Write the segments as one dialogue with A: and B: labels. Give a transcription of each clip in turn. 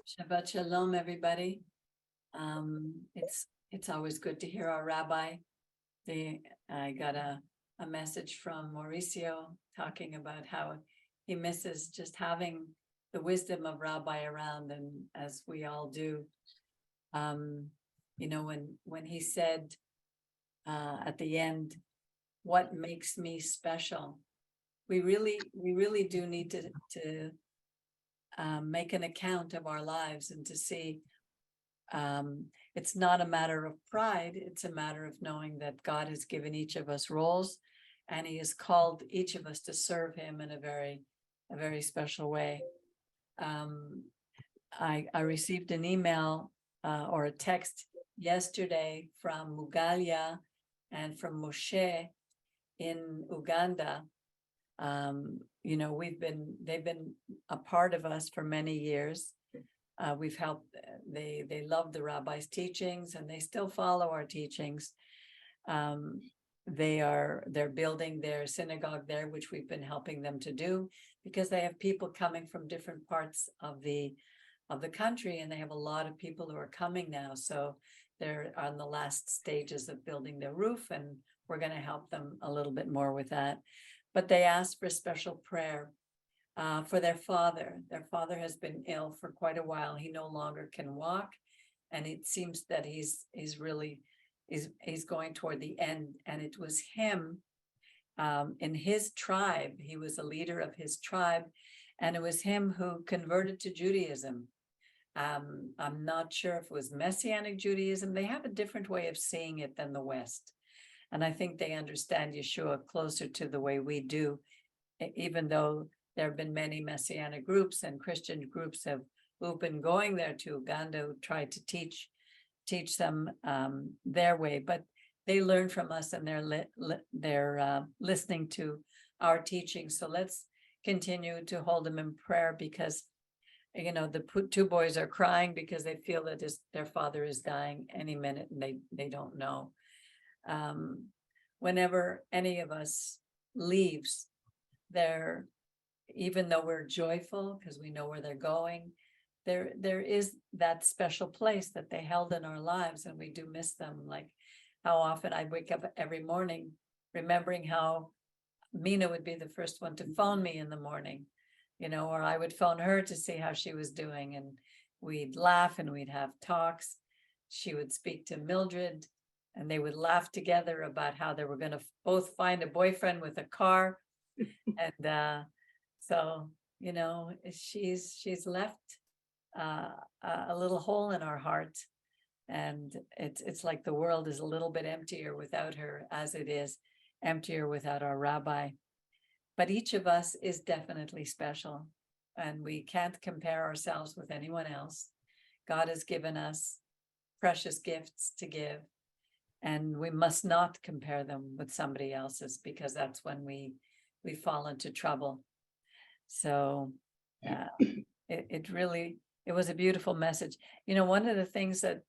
A: Shabbat shalom, everybody. It's always good to hear our rabbi. I got a message from Mauricio talking about how he misses just having the wisdom of rabbi around, and as we all do. When he said at the end, "What makes me special?" We really do need to make an account of our lives and to see it's not a matter of pride, it's a matter of knowing that God has given each of us roles and he has called each of us to serve him in a very special way. I received an email or a text yesterday from Mugalia and from Moshe in Uganda. They've been a part of us for many years. We've helped, they love the rabbi's teachings and they still follow our teachings. They're building their synagogue there, which we've been helping them to do because they have people coming from different parts of the country, and they have a lot of people who are coming now. So they're on the last stages of building their roof, and we're going to help them a little bit more with that. But they asked for special prayer for their father. Their father has been ill for quite a while. He no longer can walk, and it seems that he's going toward the end. And it was him in his tribe. He was a leader of his tribe, and it was him who converted to Judaism. I'm not sure if it was Messianic Judaism. They have a different way of seeing it than the West. And I think they understand Yeshua closer to the way we do, even though there have been many Messianic groups and Christian groups who've been going there to Uganda, who tried to teach them their way. But they learn from us, and they're listening to our teaching. So let's continue to hold them in prayer, because the two boys are crying because they feel that their father is dying any minute, and they don't know. Whenever any of us leaves there, even though we're joyful because we know where they're going, there is that special place that they held in our lives, and we do miss them. Like how often I wake up every morning remembering how Mina would be the first one to phone me in the morning, or I would phone her to see how she was doing, and we'd laugh and we'd have talks. She would speak to Mildred, and they would laugh together about how they were going to both find a boyfriend with a car. And so, she's left a little hole in our heart. And it's like the world is a little bit emptier without her, as it is emptier without our rabbi. But each of us is definitely special, and we can't compare ourselves with anyone else. God has given us precious gifts to give, and we must not compare them with somebody else's, because that's when we fall into trouble. So it was a beautiful message. One of the things that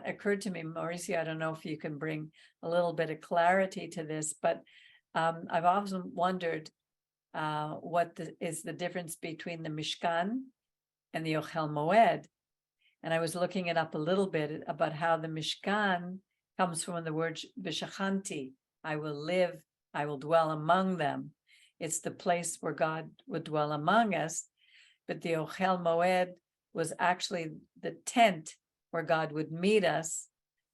A: occurred to me, Mauricio, I don't know if you can bring a little bit of clarity to this, but I've often wondered what is the difference between the Mishkan and the Ochel Moed. And I was looking it up a little bit about how the Mishkan comes from the word V'shachanti. I will live, I will dwell among them. It's the place where God would dwell among us. But the Ochel Moed was actually the tent where God would meet us.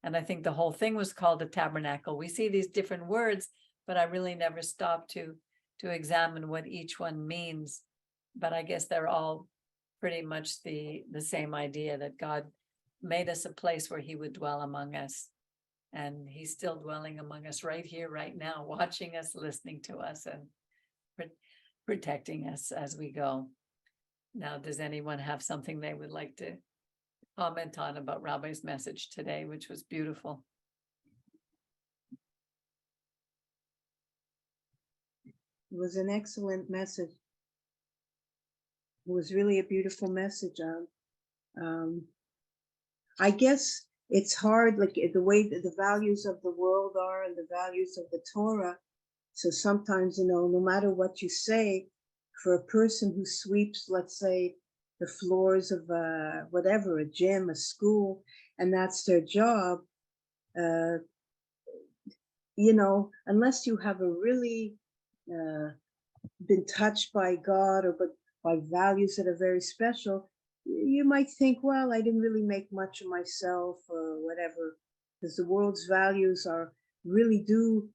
A: And I think the whole thing was called the tabernacle. We see these different words, but I really never stopped to examine what each one means. But I guess they're all pretty much the same idea, that God made us a place where he would dwell among us. And he's still dwelling among us right here, right now, watching us, listening to us, and protecting us as we go. Now, does anyone have something they would like to comment on about Rabbi's message today, which was beautiful?
B: It was an excellent message. It was really a beautiful message. I guess it's hard, like the way that the values of the world are and the values of the Torah. So sometimes, no matter what you say, for a person who sweeps, let's say, the floors of whatever, a gym, a school, and that's their job. You know, unless you have a really been touched by God or by values that are very special, you might think, well, I didn't really make much of myself or whatever, because the world's values are really do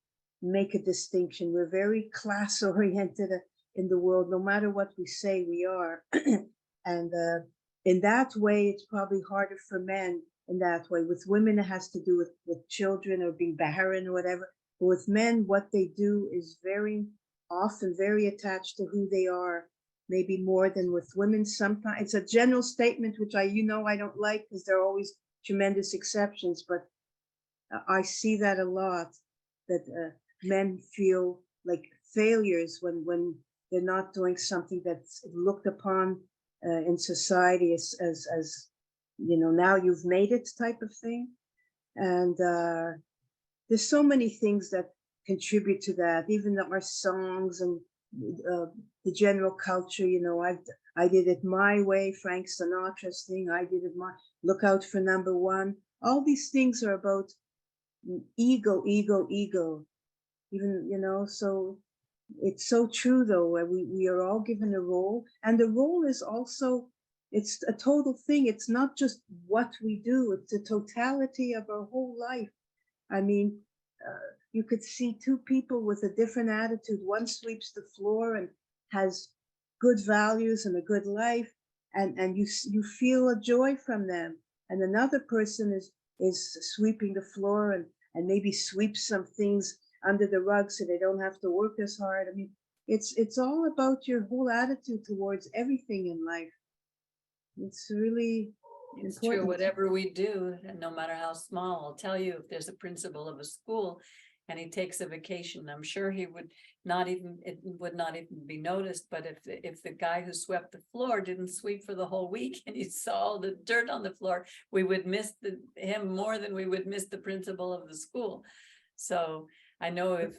B: make a distinction. We're very class oriented in the world, no matter what we say we are. And in that way, it's probably harder for men in that way. With women, it has to do with children or being barren or whatever. But with men, what they do is very often very attached to who they are, maybe more than with women. Sometimes it's a general statement, which I don't like, because there are always tremendous exceptions, but I see that a lot, that men feel like failures when they're not doing something that's looked upon in society as you know, now you've made it type of thing. And there's so many things that contribute to that, even our songs and the general culture. You know, I did it my way, Frank Sinatra's thing, I did it my, look out for number one. All these things are about ego, ego, ego. Even, you know, so it's so true though. We are all given a role, and the role is also, it's a total thing. It's not just what we do, it's the totality of our whole life. I mean, you could see two people with a different attitude. One sweeps the floor and has good values and a good life, and you feel a joy from them. And another person is sweeping the floor and maybe sweeps some things under the rug so they don't have to work as hard. I mean, it's all about your whole attitude towards everything in life. It's really
A: It's
B: important.
A: true, whatever we do, and no matter how small, I'll tell you, if there's a principal of a school and he takes a vacation, I'm sure he would not even, it would not even be noticed. But if the guy who swept the floor didn't sweep for the whole week and he saw all the dirt on the floor, we would miss him more than we would miss the principal of the school. So I know if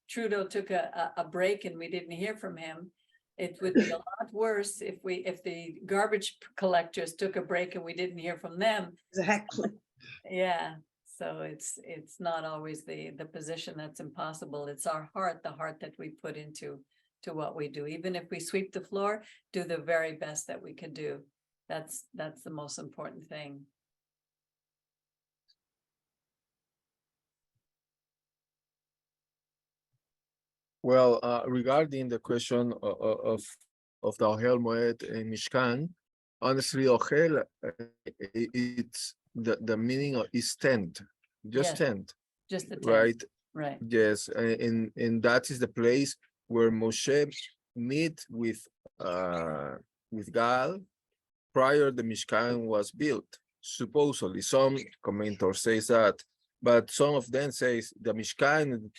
A: Trudeau took a break and we didn't hear from him, it would be a lot worse if the garbage collectors took a break and we didn't hear from them.
B: Exactly.
A: Yeah. So it's not always the position that's impossible. It's our heart, the heart that we put into what we do. Even if we sweep the floor, do the very best that we can do. That's the most important thing.
C: Well, regarding the question of the Ohel Moed and Mishkan, honestly, Ohel, it's the meaning of is tent, just
A: Yes.
C: tent,
A: Just the tent.
C: right?
A: Right.
C: Yes, and that is the place where Moshe meet with God prior the Mishkan was built. Supposedly, some commentators says that, but some of them says the Mishkan,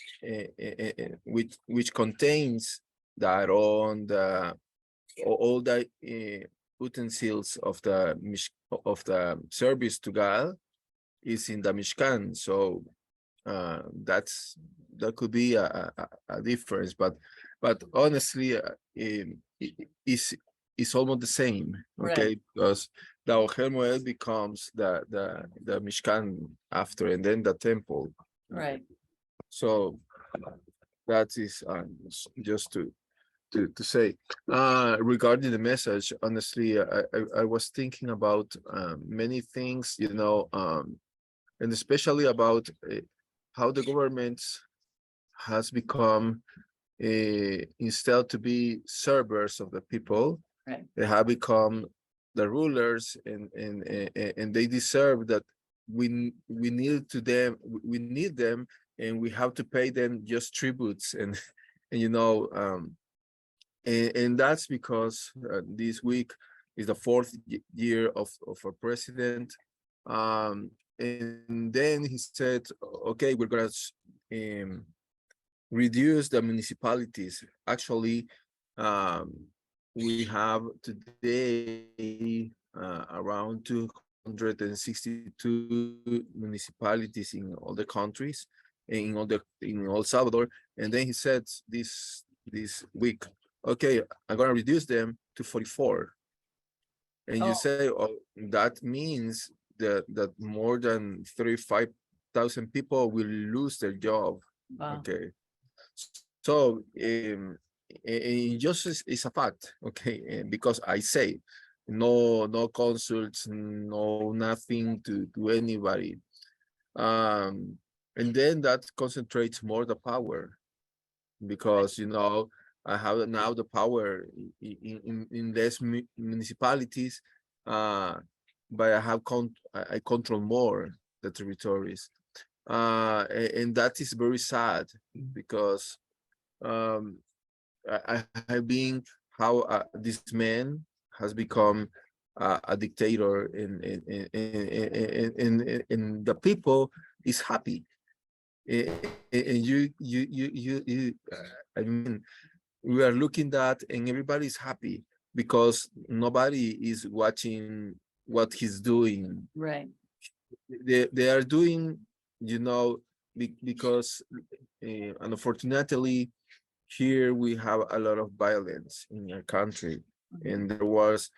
C: which contains the Aron, all the utensils of the service to God, is in the Mishkan. So that could be a difference, but honestly, it's almost the same, okay?
A: Right.
C: Because the Ohel Moed becomes the Mishkan after, and then the temple.
A: Right.
C: So that is just to say. Regarding the message, honestly, I was thinking about many things, you know, and especially about how the government has become, instead to be servers of the people,
A: Right.
C: they have become the rulers, and they deserve that we need them, and we have to pay them just tributes, and you know, and that's because this week is the fourth year of our president. And then he said, okay, we're gonna reduce the municipalities. Actually, we have today around 262 municipalities in all the countries, in all Salvador. And then he said this week, okay, I'm gonna reduce them to 44. And you
A: Oh,
C: say, oh, that means that more than 35,000 people will lose their job.
A: wow.
C: Okay. So it just is a fact. Okay. Because I say no consults, no nothing to anybody. Um, and then that concentrates more the power, because I have now the power in less municipalities, uh, but I control more the territories, and that is very sad, because um, I have been how this man has become a dictator, and the people is happy. And I mean, we are looking that, and everybody's happy because nobody is watching what he's doing.
A: Right.
C: They are doing, because unfortunately here we have a lot of violence in our country, and there was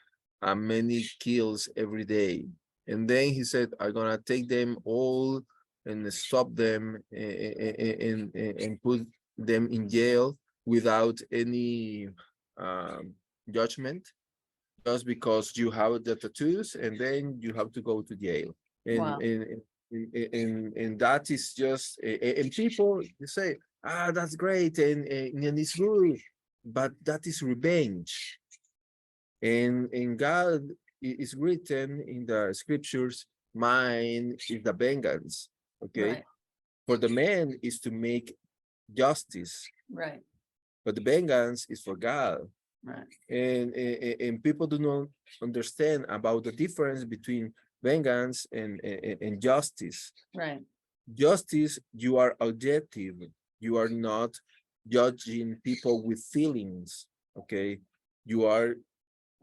C: many kills every day. And then he said, I'm gonna take them all and stop them, and put them in jail without any um, judgment, just because you have the tattoos, and then you have to go to jail. And
A: Wow.
C: and that is just, and people say, that's great, and it's good, but that is revenge. And God is written in the scriptures, mine is the vengeance. Okay.
A: Right.
C: For the man is to make justice,
A: Right.
C: but the vengeance is for God.
A: Right.
C: And people do not understand about the difference between vengeance and justice.
A: Right.
C: Justice, you are objective. You are not judging people with feelings. Okay. You are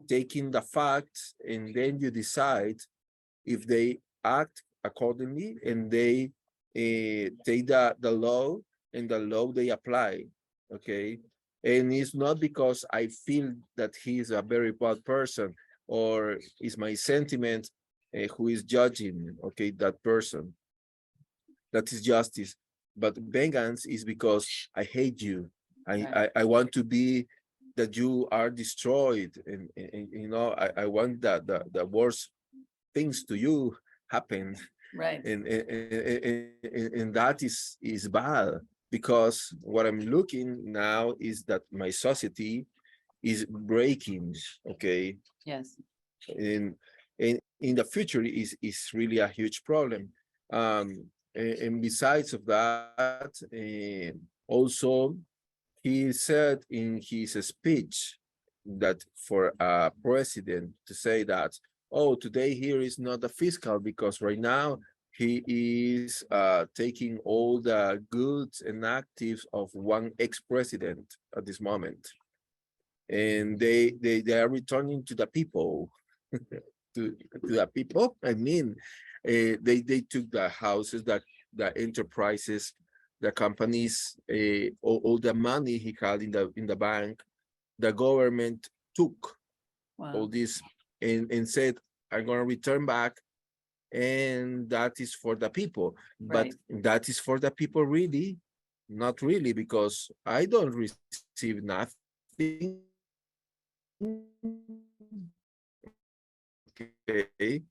C: taking the facts, and then you decide if they act accordingly, and they take the law, and the law they apply. Okay. And it's not because I feel that he is a very bad person, or is my sentiment who is judging, okay, that person. That is justice. But vengeance is because I hate you. I,
A: Right.
C: I, I want to be that you are destroyed, and I want that the worst things to you happen.
A: Right.
C: And that is bad, because what I'm looking now is that my society is breaking. Okay.
A: Yes.
C: And in the future is really a huge problem. And besides of that, also he said in his speech that for a president to say that, oh, today here is not the fiscal, because right now he is taking all the goods and actives of one ex-president at this moment, and they are returning to the people. To the people. I mean, they took the houses, the enterprises, the companies, all the money he had in the bank. The government took all
A: Wow.
C: this, and said, I'm gonna return back, and that is for the people. But
A: Right.
C: that is for the people, really? Not really, because I don't receive nothing. Okay,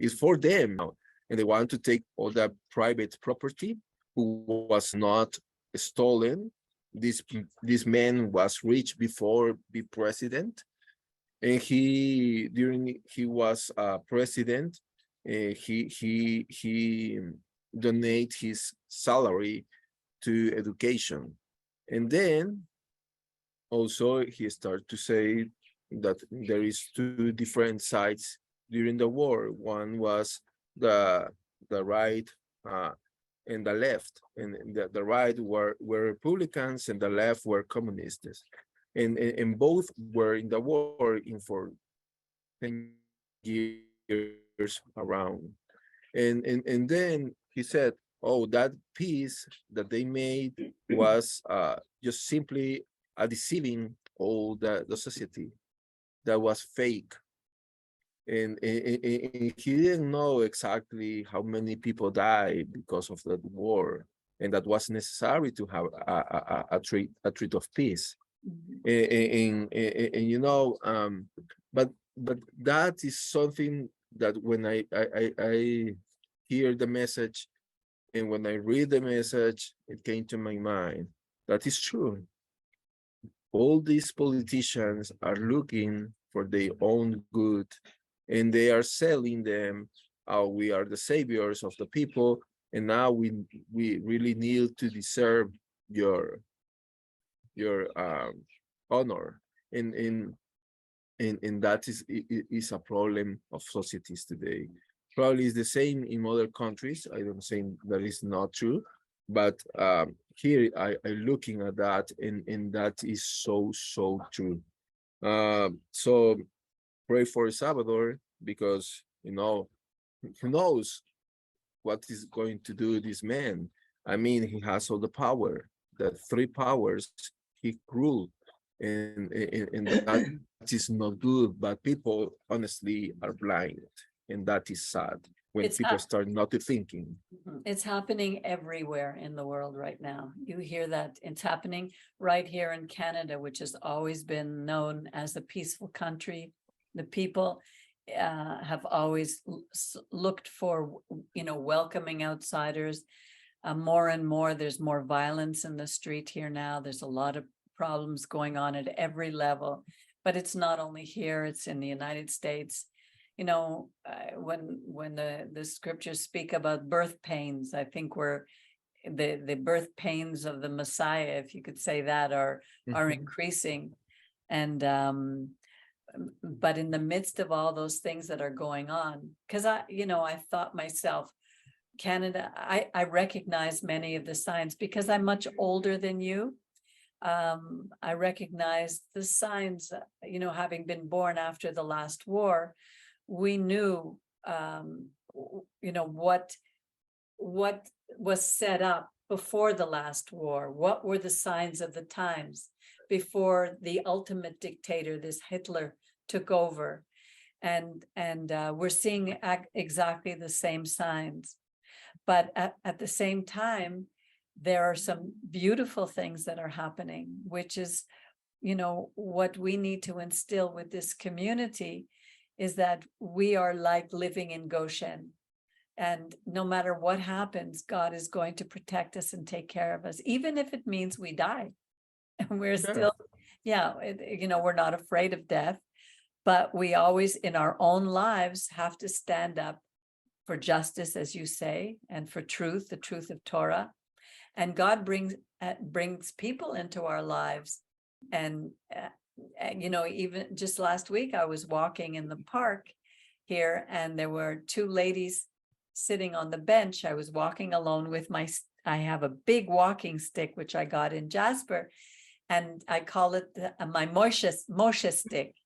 C: is for them now, and they want to take all the private property who was not stolen. This man was rich before be president, and during he was president, he donate his salary to education. And then also he started to say that there is two different sides during the war. One was the right, uh, and the left, and the right were Republicans, and the left were communists, and both were in the war in for 10 years around. And then he said, oh, that peace that they made was just simply a deceiving all the society, that was fake. and he didn't know exactly how many people died because of that war, and that was necessary to have a treat of peace.
A: Mhm.
C: And you know, but that is something that when I hear the message, and when I read the message, it came to my mind. That is true. All these politicians are looking for their own good, and they are selling them, oh, we are the saviors of the people, and now we really need to deserve your your honor. And and and that is a problem of societies today. Probably is the same in other countries. I don't say that is not true, but here I looking at that, and that is so true. So pray for Salvador, because who knows what is going to do this man. I mean, he has all the power, the three powers he ruled, and that is not good. But people honestly are blind, and that is sad when
A: It's
C: people start not to thinking.
A: It's happening everywhere in the world right now. You hear that it's happening right here in Canada, which has always been known as a peaceful country. The people have always looked for, welcoming outsiders. More and more, there's more violence in the street here now. There's a lot of problems going on at every level, but it's not only here, it's in the United States. When the scriptures speak about birth pains, I think we're the birth pains of the Messiah, if you could say that, are
C: Mhm.
A: increasing. And but in the midst of all those things that are going on, because I thought myself, Canada, I recognize many of the signs because I'm much older than you. I recognize the signs, having been born after the last war. We knew, what was set up before the last war. What were the signs of the times before the ultimate dictator, this Hitler, took over? And we're seeing exactly the same signs. But at the same time, there are some beautiful things that are happening, which is, what we need to instill with this community is that we are like living in Goshen. And no matter what happens, God is going to protect us and take care of us, even if it means we die. And we're
C: Yeah.
A: still, we're not afraid of death, but we always in our own lives have to stand up for justice, as you say, and for truth, the truth of Torah. And God brings people into our lives. And even just last week, I was walking in the park here, and there were two ladies sitting on the bench. I was walking alone with I have a big walking stick, which I got in Jasper, and I call it my Moshe stick.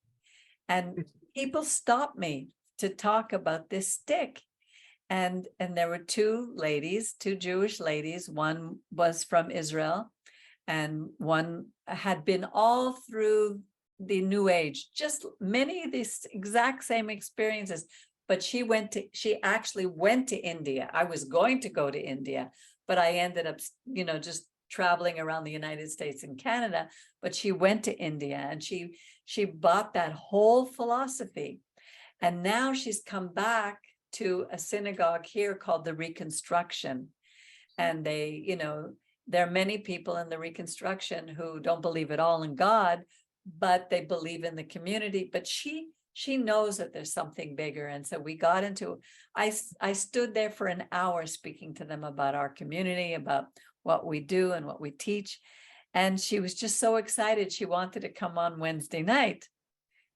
A: And people stopped me to talk about this stick. And there were two Jewish ladies. One was from Israel, and one had been all through the New Age, just many of these exact same experiences. But she actually went to India. I was going to go to India, but I ended up, just traveling around the United States and Canada. But she went to India, and she bought that whole philosophy. And now she's come back to a synagogue here called the Reconstruction. And there are many people in the Reconstruction who don't believe at all in God, but they believe in the community. But she knows that there's something bigger. And so we got into, I stood there for an hour speaking to them about our community, about what we do and what we teach. And she was just so excited. She wanted to come on Wednesday night.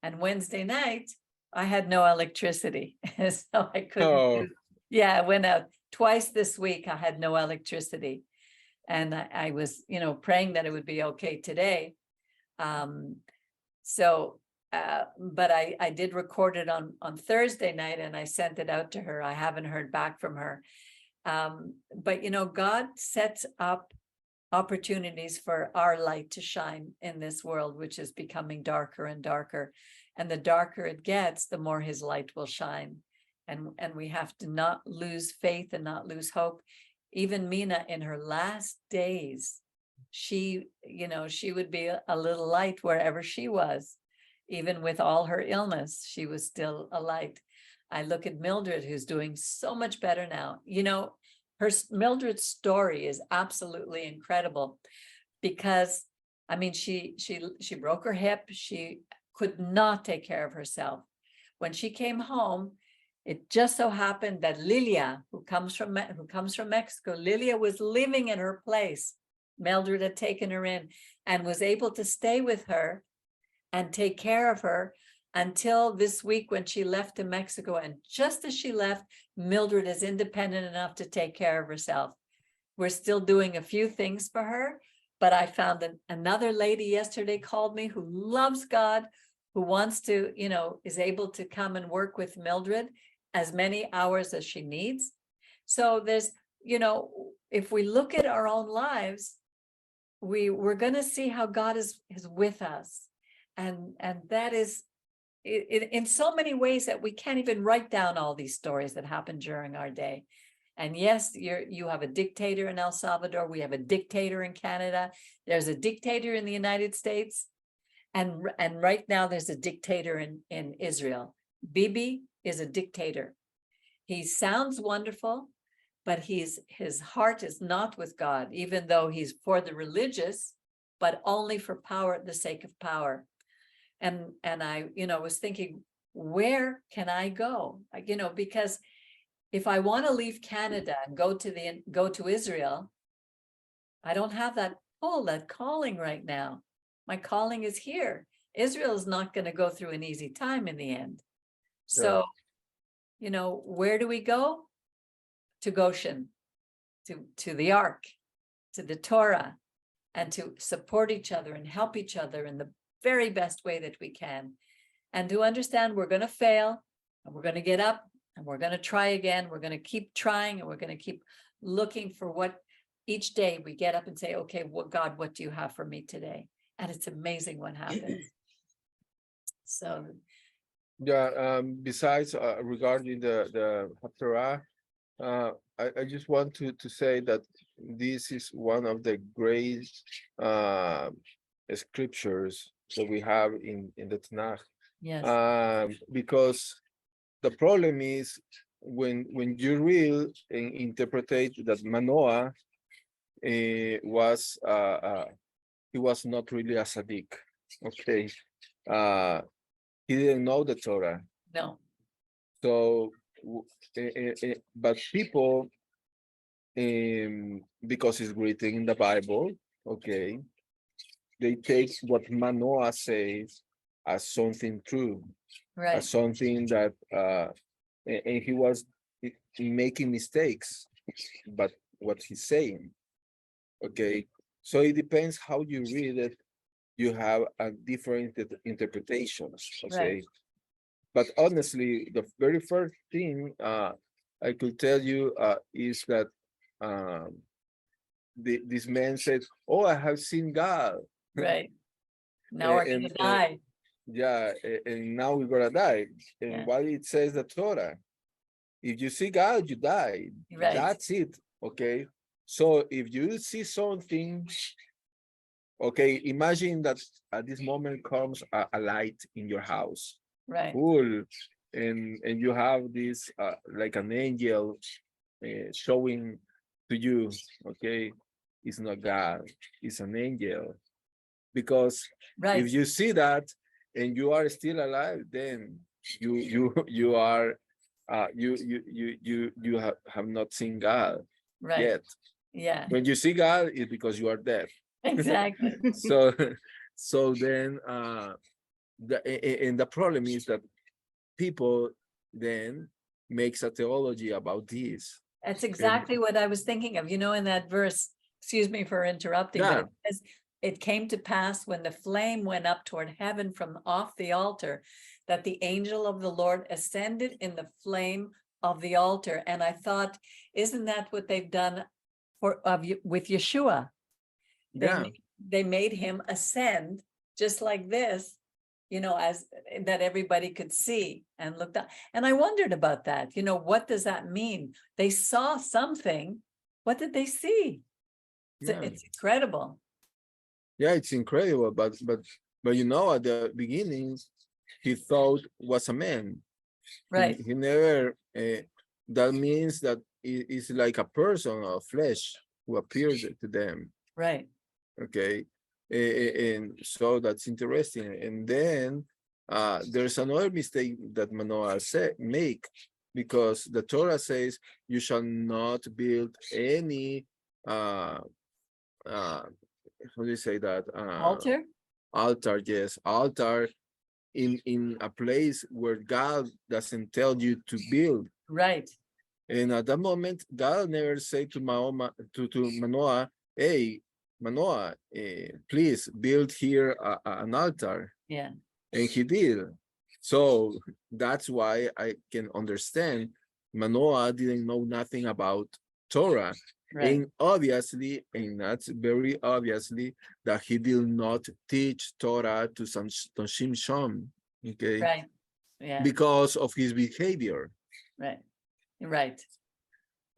A: And Wednesday night, I had no electricity. So I couldn't. I went out twice this week. I had no electricity. And I was, praying that it would be okay today. But I did record it on Thursday night, and I sent it out to her. I haven't heard back from her. But God sets up opportunities for our light to shine in this world, which is becoming darker and darker. And the darker it gets, the more his light will shine. And we have to not lose faith and not lose hope. Even Mina, in her last days, she would be a little light wherever she was. Even with all her illness, she was still a light. I look at Mildred, who's doing so much better now. Mildred's story is absolutely incredible, because I mean, she broke her hip. She could not take care of herself. When she came home, it just so happened that Lilia, who comes from Mexico, Lilia was living in her place. Mildred had taken her in and was able to stay with her and take care of her until this week when she left to Mexico. And just as she left, Mildred is independent enough to take care of herself. We're still doing a few things for her, but I found that another lady yesterday called me who loves God, who wants to, is able to come and work with Mildred as many hours as she needs. So there's, if we look at our own lives, we're going to see how God is with us. And that is in so many ways that we can't even write down all these stories that happen during our day. And yes, you have a dictator in El Salvador. We have a dictator in Canada. There's a dictator in the United States. And right now there's a dictator in Israel. Bibi is a dictator. He sounds wonderful, but his heart is not with God, even though he's for the religious, but only for power, the sake of power. And I, was thinking, where can I go? Because if I want to leave Canada and go to Israel, I don't have that calling right now. My calling is here. Israel is not going to go through an easy time in the end. So, where do we go? To Goshen, to the Ark, to the Torah, and to support each other and help each other in the very best way that we can. And to understand we're going to fail, and we're going to get up, and we're going to try again. We're going to keep trying, and we're going to keep looking for what each day we get up and say, okay, God, what do you have for me today? And it's amazing what happens. So
C: Yeah, besides regarding the Haftarah, I just want to say that this is one of the great scriptures that we have in the Tanakh.
A: yes,
C: Because the problem is when you read and interpret that Manoah he was not really a tzaddik. Okay, he didn't know the Torah.
A: no,
C: So, but people, because it's written in the Bible, okay, they take what Manoah says as something true,
A: right,
C: as something that, and he was making mistakes, but what he's saying, okay. So it depends how you read it. You have a different interpretations, okay.
A: Right.
C: But honestly, the very first thing I could tell you is that this man said, "Oh, I have seen God."
A: right. Now we're going to die.
C: Yeah, and now we're gonna die. And
A: Yeah.
C: what it says the Torah, if you see God, you die.
A: Right.
C: That's it. Okay. So if you see something, okay, imagine that at this moment comes a light in your house.
A: Right.
C: Cool. And you have this like an angel showing to you, okay, it's not God, it's an angel. Because
A: Right.
C: if you see that and you are still alive, then you are you have not seen God
A: Right.
C: yet.
A: Yeah.
C: When you see God, it's because you are dead.
A: Exactly.
C: So then the problem is that people then makes a theology about this.
A: That's exactly what I was thinking of, in that verse, excuse me for interrupting, but
C: Yeah.
A: it says, it came to pass when the flame went up toward heaven from off the altar, that the angel of the Lord ascended in the flame of the altar. And I thought, isn't that what they've done with Yeshua? They
C: Yeah.
A: made, they made him ascend just like this, as that everybody could see and looked up. And I wondered about that. What does that mean? They saw something. What did they see?
C: Yeah.
A: It's incredible.
C: Yeah, it's incredible, but at the beginning, he thought was a man.
A: Right.
C: He never. That means that it's like a person of flesh who appears to them.
A: Right.
C: Okay, and so that's interesting. And then there's another mistake that Manoah make, because the Torah says you shall not build any how do you say that?
A: Altar.
C: Altar, yes, altar in a place where God doesn't tell you to build.
A: Right.
C: And at that moment, God never said to Manoah, hey, Manoah, please build here an altar.
A: Yeah.
C: And he did. So that's why I can understand Manoah didn't know nothing about Torah.
A: Right.
C: And obviously, and that's very obviously, that he did not teach Torah to Shimshon, okay?
A: Right. Yeah.
C: Because of his behavior.
A: Right. Right.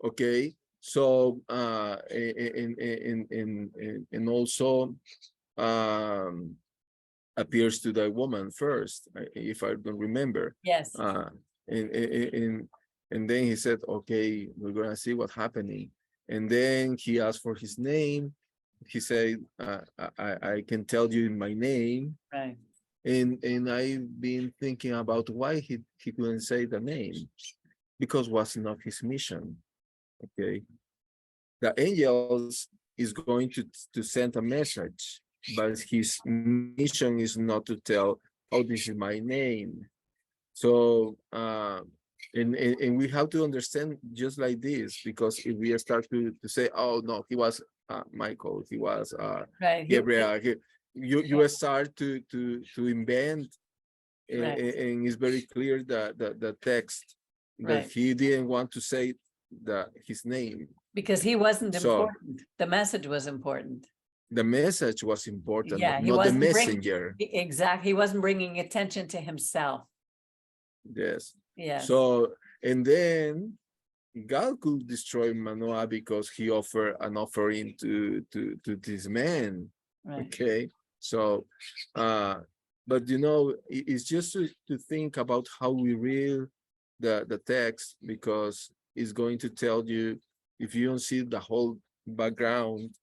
C: Okay, so and also appears to the woman first, if I don't remember.
A: Yes.
C: And then he said, okay, we're gonna see what's happening. And then he asked for his name. He said, I can tell you my name.
A: Right.
C: And I've been thinking about why he couldn't say the name, because was not his mission. Okay, the angels is going to send a message, but his mission is not to tell, oh, this is my name. So and we have to understand just like this, because if we start to say, oh no, he was Michael, he was
A: Right.
C: Gabriel, you start to invent,
A: Right.
C: and it's very clear that the text that
A: Right.
C: he didn't want to say his name.
A: Because he wasn't
C: So
A: important. The message was important.
C: the message was important,
A: Yeah, he
C: not the
A: wasn't
C: messenger.
A: Exactly. He wasn't bringing attention to himself.
C: Yes.
A: Yes.
C: So, and then God could destroy Manoah because he offered an offering to this man.
A: Right.
C: Okay. So but it's just to think about how we read the text, because it's going to tell you, if you don't see the whole background,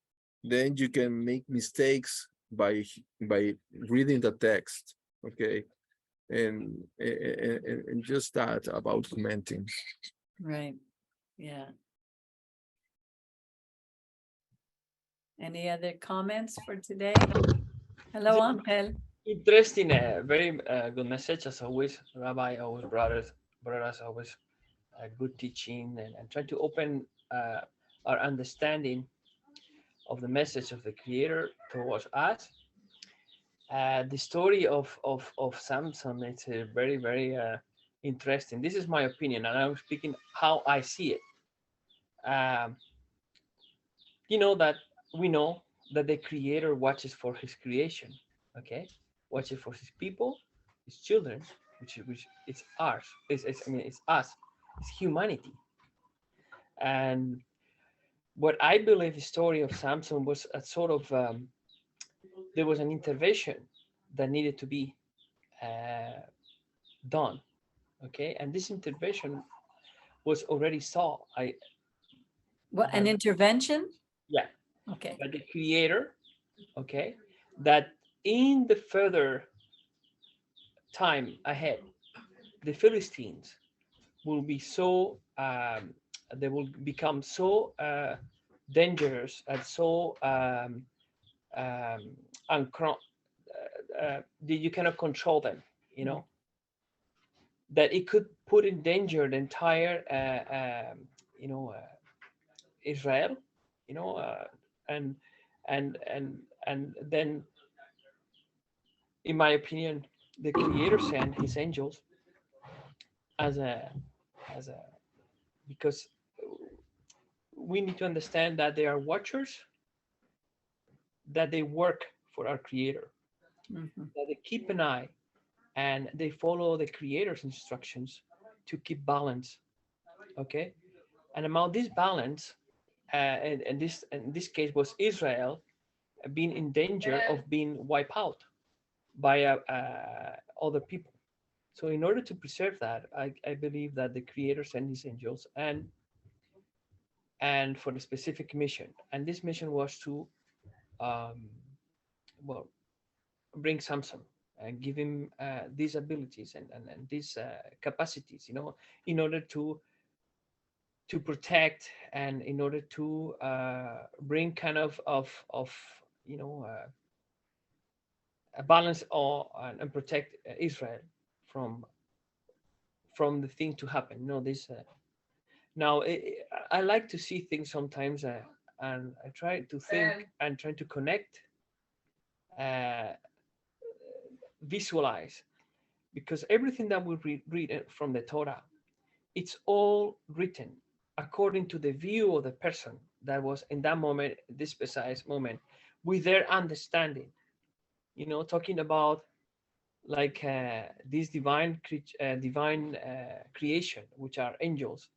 C: then you can make mistakes by reading the text. Okay. And just that about commenting.
A: Right. Yeah. Any other comments for today? Hello, Angel.
D: Interesting, very good message as always. Rabbi always brought us always good teaching, and try to open our understanding of the message of the Creator towards us. The story of Samson, it's very, very interesting. This is my opinion, and I'm speaking how I see it. Um, that we know that the Creator watches for His creation, okay? Watches for His people, His children, which it's ours. It's us. It's humanity. And what I believe the story of Samson was a sort of there was an intervention that needed to be done, okay? And this intervention was already saw.
A: What, an intervention?
D: Yeah.
A: Okay.
D: By the Creator, okay, that in the further time ahead, the Philistines will be so they will become so dangerous and so that you cannot control them, that it could put in danger the entire Israel, and then, in my opinion, the Creator sent His angels as a because we need to understand that they are watchers. that they work for our Creator,
A: Mhm.
D: that they keep an eye and they follow the Creator's instructions to keep balance. Okay, and about this balance, and this in this case was Israel being in danger of being wiped out by other people. So in order to preserve that, I believe that the Creator sent His angels and for the specific mission, and this mission was to um, well, bring Samson and give him these abilities and these capacities, in order to protect and in order to bring kind of a balance or and protect Israel from from the thing to happen. This now I like to see things sometimes, and I try to think and try to connect, uh, visualize, because everything that we read from the Torah, it's all written according to the view of the person that was in that moment, this precise moment, with their understanding. Talking about like this divine creation, which are angels,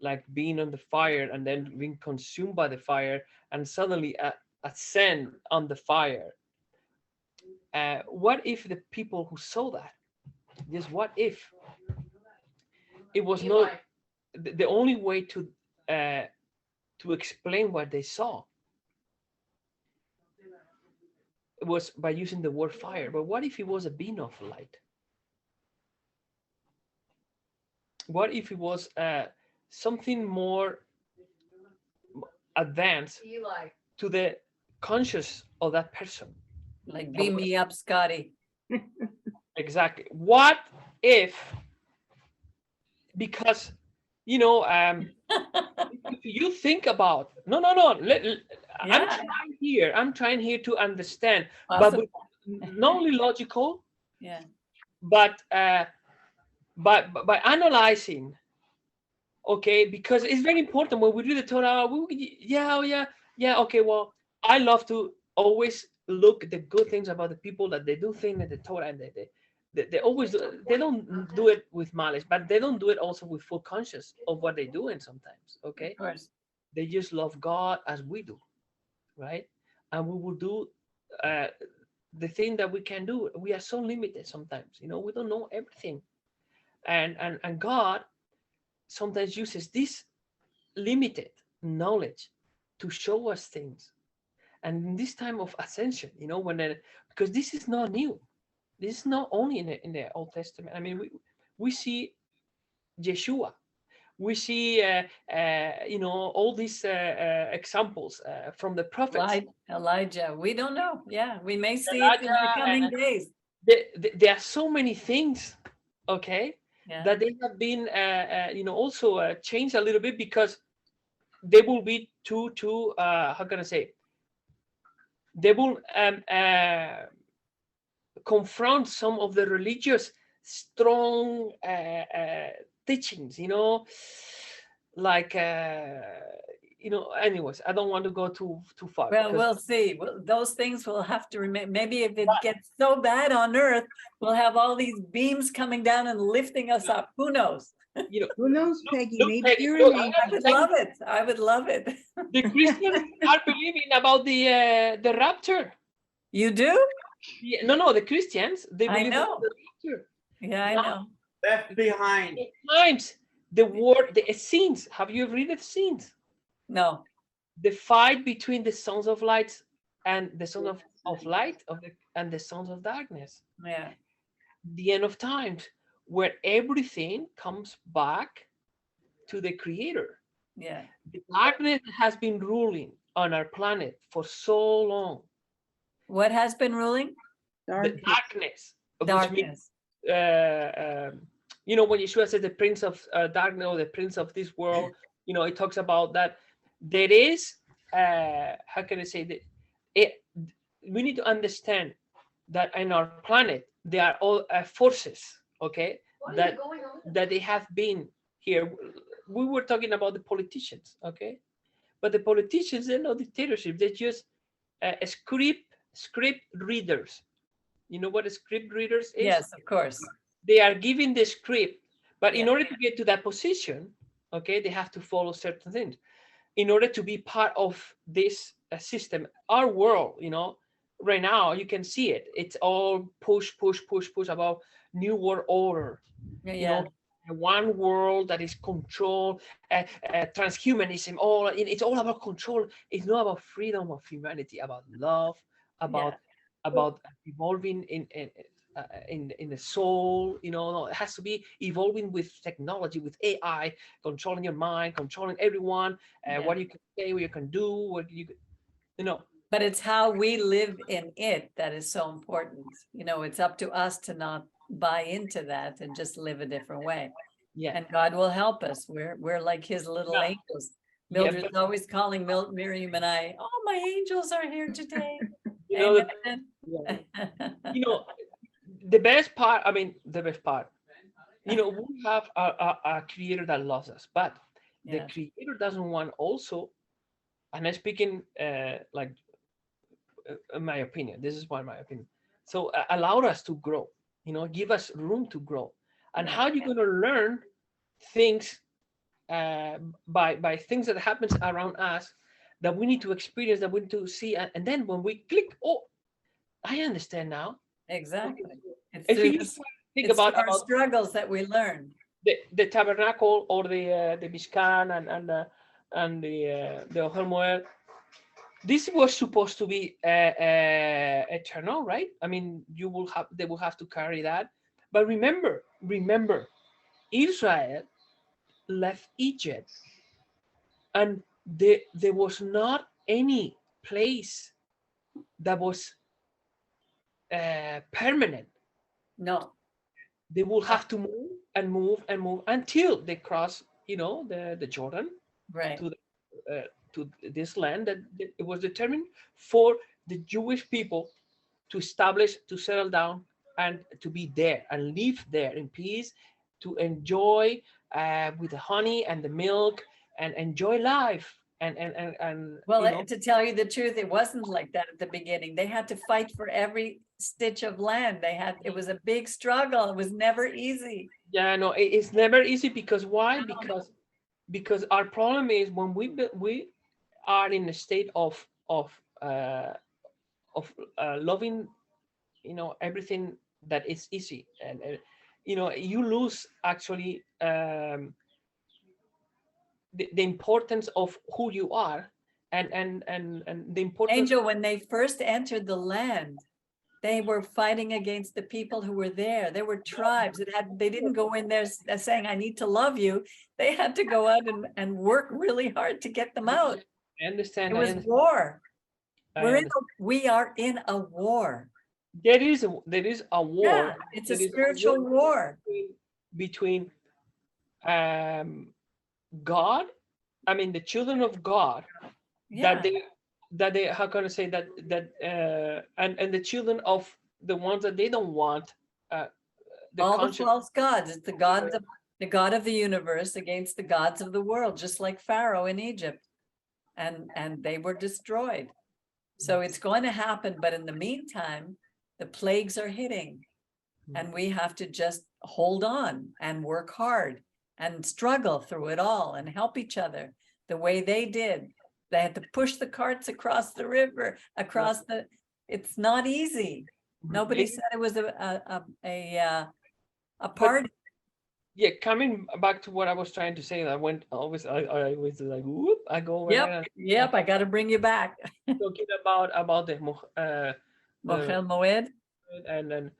D: like being on the fire and then being consumed by the fire and suddenly ascend on the fire. What if the people who saw that, just what if it was not the only way to explain what they saw was by using the word fire. But what if it was a beam of light? What if it was something more advanced to the conscious of that person?
A: Like beam me up, Scotty.
D: Exactly. What if, because if you think about, no,
A: Yeah.
D: I'm trying here to understand,
A: Awesome.
D: but not only logical,
A: Yeah.
D: but by analyzing. Okay, because it's very important when we read the Torah. Okay. Well, I love to always look at the good things about the people that they do things in the Torah, and they always they don't do it with malice, but they don't do it also with full conscious of what they're doing sometimes. Okay,
A: Of course.
D: they just love God as we do, right? And we will do uh, the thing that we can do. We are so limited sometimes. We don't know everything, and God sometimes uses this limited knowledge to show us things. And in this time of ascension, because this is not new. This is not only in the Old Testament. I mean, we see Yeshua. We see, all these examples from the prophets.
A: Elijah. We don't know. Yeah, we may see it in the
D: Elijah,
A: coming days.
D: there are so many things, okay,
A: Yeah.
D: that they have been, also changed a little bit, because they will be too how can I say, they will confront some of the religious strong teachings, like anyways, I don't want to go too far.
A: Well,
D: because
A: we'll see. Those things will have to remain. Maybe if it gets so bad on Earth, we'll have all these beams coming down and lifting us up. Who knows?
B: Who knows, Peggy?
D: look,
B: Maybe
D: Peggy,
B: you're
D: look,
B: an
D: I
B: angel.
A: I would love it. I would love it.
D: the Christians are believing about the rapture.
A: You do?
D: Yeah, no, the Christians, they
A: I
D: believe
A: know.
D: about the rapture.
A: Yeah, I
D: Now,
A: know.
E: Left behind.
D: At times, the word, the scenes. Have you read the scenes?
A: No.
D: The fight between the sons of light and the sons of light and the sons of darkness.
A: Yeah.
D: The end of times, where everything comes back to the Creator.
A: Yeah.
D: The darkness has been ruling on our planet for so long.
A: What has been ruling?
D: The darkness. Which means,
A: Darkness.
D: when Yeshua says the prince of darkness, or the prince of this world, it talks about that there is, how can I say that? We need to understand that in our planet, there are all forces, okay, that they have been here. We were talking about the politicians, okay, but the politicians, they're not dictatorship. They just script readers. You know what a script readers is?
A: Yes, of course.
D: They are given the script, but in
A: Yeah.
D: order to get to that position, okay, they have to follow certain things in order to be part of this system. Our world, you know, right now you can see it. It's all push about new world order.
A: Yeah,
D: You know, one world that is controlled, transhumanism. It's all about control. It's not about freedom of humanity, about love, about evolving in the soul. You know, it has to be evolving with technology, with AI, controlling your mind, controlling everyone. What you can say, what you can do, what you know.
A: But it's how we live in it that is so important. You know, it's up to us to not buy into that and just live a different way.
D: Yeah.
A: And God will help us. We're like his little
D: Yeah.
A: angels.
D: Yeah,
A: Mildred's always calling Miriam and I, oh, my angels are here today.
D: you know,
A: Amen.
D: you know, the best part, you know, we have a creator that loves us, but the
A: Yeah.
D: creator doesn't want also, and I'm speaking like in my opinion, this is my opinion. So allow us to grow, you know, give us room to grow. And
A: Yeah.
D: how are you going to learn things by things that happens around us that we need to experience, that we need to see, and then when we click, oh, I understand now.
A: Exactly. It's
D: If
A: through,
D: you
A: this,
D: think
A: it's
D: about
A: through our struggles that we learn.
D: the tabernacle or the Mishkan and the Ohel Moed, this was supposed to be eternal, right? I mean, they will have to carry that. But remember, Israel left Egypt, and there was not any place that was permanent.
A: No.
D: They will have to move and move and move until they cross, you know, the Jordan
A: Right.
D: to this land that it was determined for the Jewish people to establish, to settle down, and to be there and live there in peace, to enjoy with the honey and the milk and enjoy life. And
A: Well,
D: you know,
A: to tell you the truth, it wasn't like that at the beginning. They had to fight for every stitch of land. It was a big struggle. It was never easy.
D: yeah, no, it's never easy because why? Because our problem is when we are in a state of loving, you know, everything that is easy, and you know, you lose actually the importance of who you are, and the importance.
A: Angel, when they first entered the land, they were fighting against the people who were there. There were tribes they didn't go in there saying, I need to love you. They had to go out and work really hard to get them out.
D: I understand.
A: It was war.
D: I
A: We are in a war.
D: There is a war.
A: Yeah, it's a spiritual war
D: between God, I mean the children of God,
A: Yeah.
D: that they how can I say that and the children of the ones that they don't want,
A: all the false gods. It's the God of the universe against the gods of the world, just like Pharaoh in Egypt. And they were destroyed. So it's going to happen, but in the meantime, the plagues are hitting, and we have to just hold on and work hard and struggle through it all and help each other the way they did. They had to push the carts across the river, it's not easy. Nobody said it was a party.
D: Yeah, coming back to what I was trying to say, I was like, whoop, I go.
A: Yep, I got to bring you back.
D: Talking about the
A: Ohel Moed.
D: and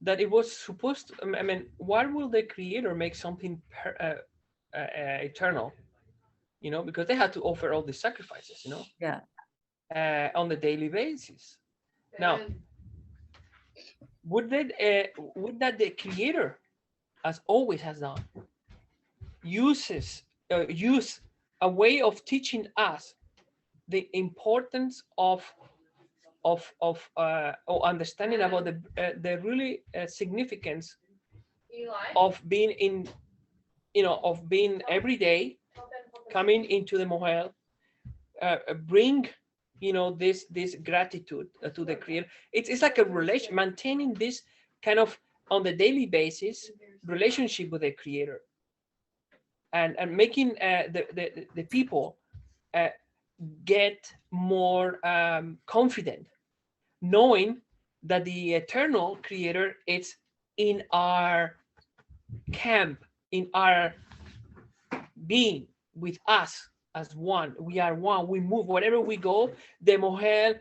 D: that it was supposed to, I mean, why will the creator make something eternal? You know, because they had to offer all the sacrifices, you know.
A: Yeah.
D: On the daily basis. Now, would that the creator, as always has done, use a way of teaching us the importance of understanding about the really significance of being in, you know, of being every day coming into the mohel, bring this gratitude to the Creator. It's like a relation, maintaining this kind of on the daily basis relationship with the Creator, and making the people get more confident, knowing that the eternal Creator is in our camp, in our being, with us as one. We are one. We move wherever we go. The Mohel,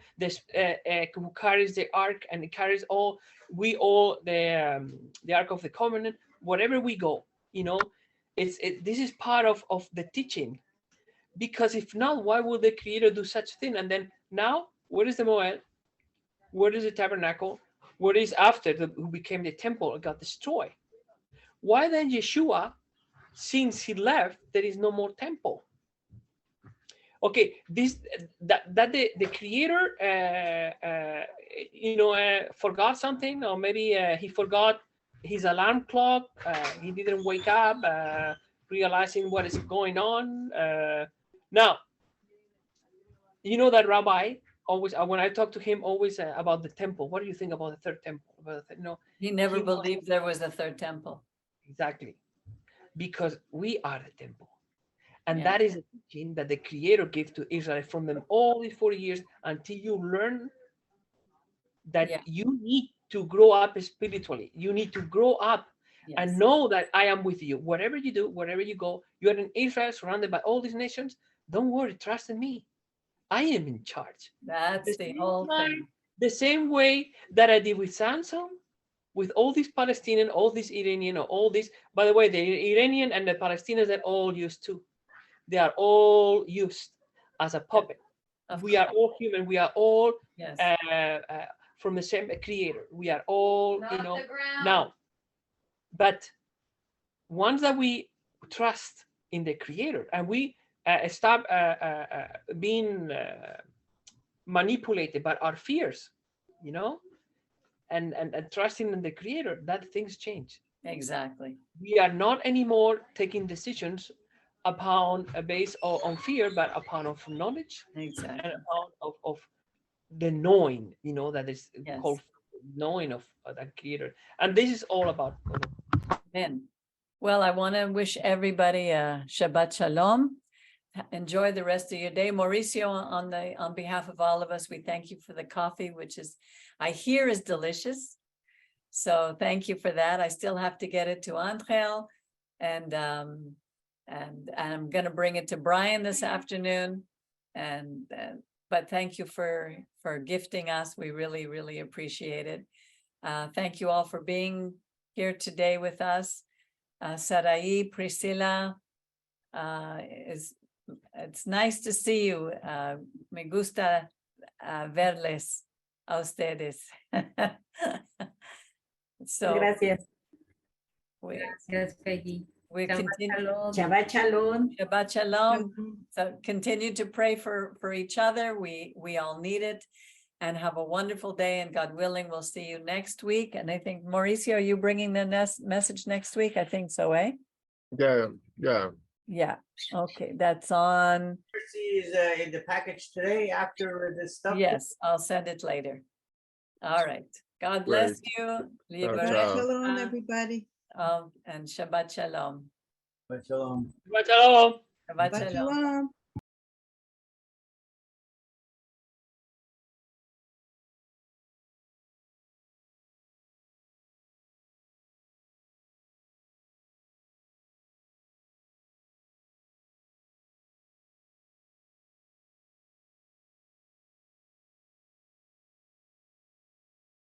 D: who carries the ark and it carries all. We all the ark of the covenant. Wherever we go, this is part of the teaching. Because if not, why would the Creator do such a thing? And then now, where is the Mohel? Where is the tabernacle? Where is after who became the temple got destroyed? Why then Yeshua, since he left, there is no more temple? Okay, that the Creator, forgot something, or maybe he forgot his alarm clock. He didn't wake up, realizing what is going on. Now, that Rabbi always, when I talk to him, always about the temple. What do you think about the third temple?
A: He never believed there was a third temple.
D: Exactly, because we are the temple. And
A: Yeah.
D: that is a teaching that the Creator gave to Israel from them all these 40 years, until you learn that you need to grow up spiritually. You need to grow up and know that I am with you. Whatever you do, wherever you go, you are in Israel, surrounded by all these nations. Don't worry, trust in me. I am in charge.
A: That's the whole thing.
D: The same way that I did with Samson, with all these Palestinian, all these Iranian, all this. By the way, the Iranian and the Palestinians are all used too. They are all used as a puppet. We are all human. We are all from the same Creator. We are all, now. But once that we trust in the Creator and we stop being manipulated by our fears, and trusting in the Creator, that things change.
A: Exactly.
D: We are not anymore taking decisions upon a base on fear, but upon of knowledge,
A: exactly,
D: and upon of the knowing, that is called knowing of that Creator. And this is all about God.
A: Amen. Well, I want to wish everybody a Shabbat Shalom. Enjoy the rest of your day. Mauricio, on behalf of all of us, we thank you for the coffee, which is, I hear, is delicious. So thank you for that. I still have to get it to Angel, and I'm going to bring it to Brian this afternoon. But thank you for gifting us. We really, really appreciate it. Thank you all for being here today with us. Sarai, Priscilla, it's nice to see you. Me gusta verles a ustedes. So
E: gracias.
A: Gracias,
E: Peggy.
A: We continue.
E: Shabbat Shalom.
A: Shabbat Shalom. So continue to pray for each other. We all need it. And have a wonderful day. And God willing, we'll see you next week. And I think, Mauricio, are you bringing the message next week? I think so, eh?
C: Yeah.
A: Okay, that's on.
F: Is in the package today after this stuff.
A: Yes, I'll send it later. All right. God bless you.
C: Ciao.
B: Shalom, everybody.
A: And Shabbat Shalom.
F: Shalom.
D: Shabbat Shalom.
A: Shabbat
B: Shabbat
A: Shalom.
B: Shalom.